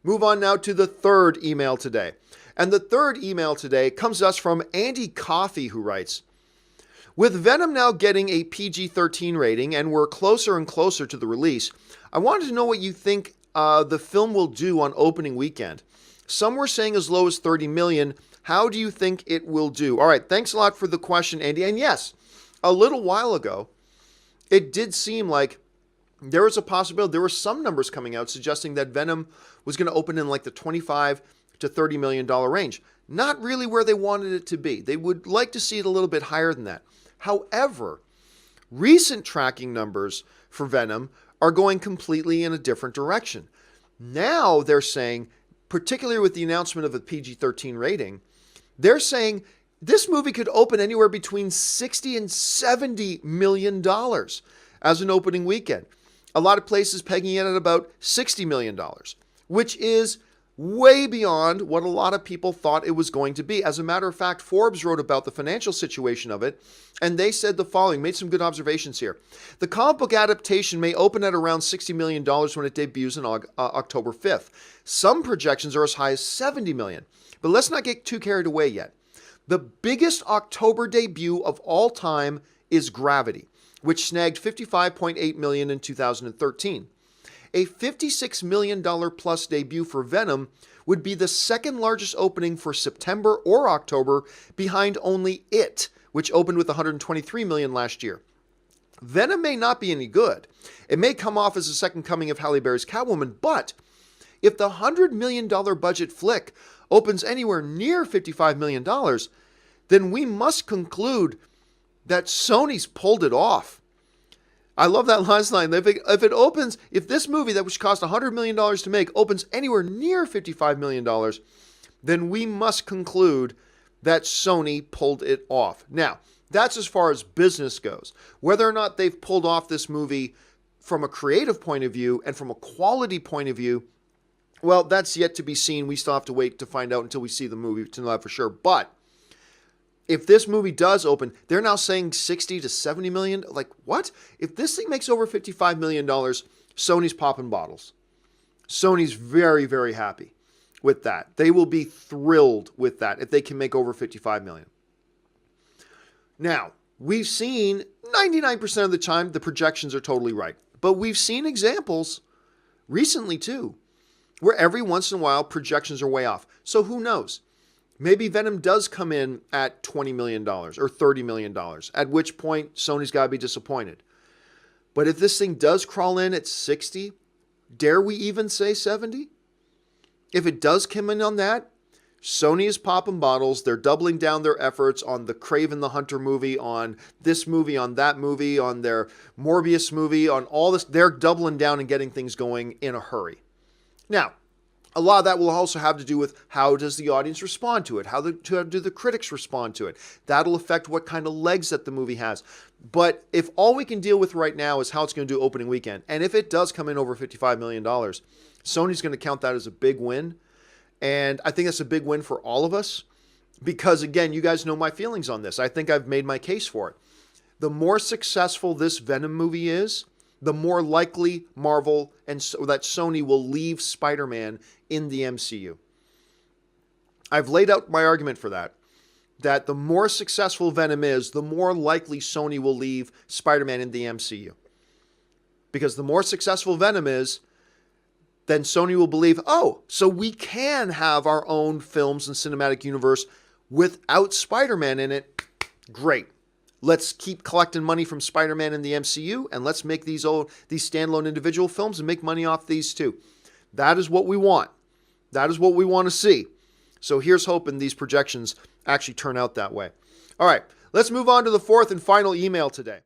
Move on now to the third email today. And the third email today comes to us from Andy Coffey, who writes, with Venom now getting a PG-13 rating and we're closer and closer to the release, I wanted to know what you think the film will do on opening weekend. Some were saying as low as 30 million. How do you think it will do? All right, thanks a lot for the question, Andy. And yes, a little while ago, it did seem like there was a possibility, there were some numbers coming out suggesting that Venom was going to open in like the 25 to $30 million range. Not really where they wanted it to be. They would like to see it a little bit higher than that. However, recent tracking numbers for Venom are going completely in a different direction. Now they're saying, particularly with the announcement of a PG-13 rating, they're saying this movie could open anywhere between 60 and $70 million as an opening weekend. A lot of places pegging it at about $60 million, which is way beyond what a lot of people thought it was going to be. As a matter of fact, Forbes wrote about the financial situation of it, and they said the following, made some good observations here. The comic book adaptation may open at around $60 million when it debuts on October 5th. Some projections are as high as $70 million. But let's not get too carried away yet. The biggest October debut of all time is Gravity, which snagged $55.8 million in 2013. A $56 million plus debut for Venom would be the second largest opening for September or October, behind only It, which opened with $123 million last year. Venom may not be any good. It may come off as a second coming of Halle Berry's Catwoman, but if the $100 million budget flick opens anywhere near $55 million, then we must conclude that Sony's pulled it off. I love that last line. If this movie that which cost $100 million to make opens anywhere near $55 million, then we must conclude that Sony pulled it off. Now, that's as far as business goes. Whether or not they've pulled off this movie from a creative point of view and from a quality point of view, well, that's yet to be seen. We still have to wait to find out until we see the movie to know that for sure. But if this movie does open, they're now saying 60 to 70 million. Like, what? If this thing makes over $55 million, Sony's popping bottles. Sony's very, very happy with that. They will be thrilled with that if they can make over $55 million. Now, we've seen 99% of the time the projections are totally right. But we've seen examples recently too, where every once in a while projections are way off. So who knows? Maybe Venom does come in at $20 million or $30 million, at which point Sony's got to be disappointed. But if this thing does crawl in at 60, dare we even say 70? If it does come in on that, Sony is popping bottles. They're doubling down their efforts on the Kraven the Hunter movie, on this movie, on that movie, on their Morbius movie, on all this. They're doubling down and getting things going in a hurry. Now, a lot of that will also have to do with how does the audience respond to it? How do the critics respond to it? That'll affect what kind of legs that the movie has. But if all we can deal with right now is how it's going to do opening weekend, and if it does come in over $55 million, Sony's going to count that as a big win. And I think that's a big win for all of us because, again, you guys know my feelings on this. I think I've made my case for it. The more successful this Venom movie is, the more likely Marvel and that Sony will leave Spider-Man in the MCU. I've laid out my argument for that the more successful Venom is, the more likely Sony will leave Spider-Man in the MCU. Because the more successful Venom is, then Sony will believe, oh, so we can have our own films and cinematic universe without Spider-Man in it. Great. Let's keep collecting money from Spider-Man in the MCU, and let's make these standalone individual films and make money off these too. That is what we want. That is what we want to see. So here's hoping these projections actually turn out that way. All right, let's move on to the fourth and final email today.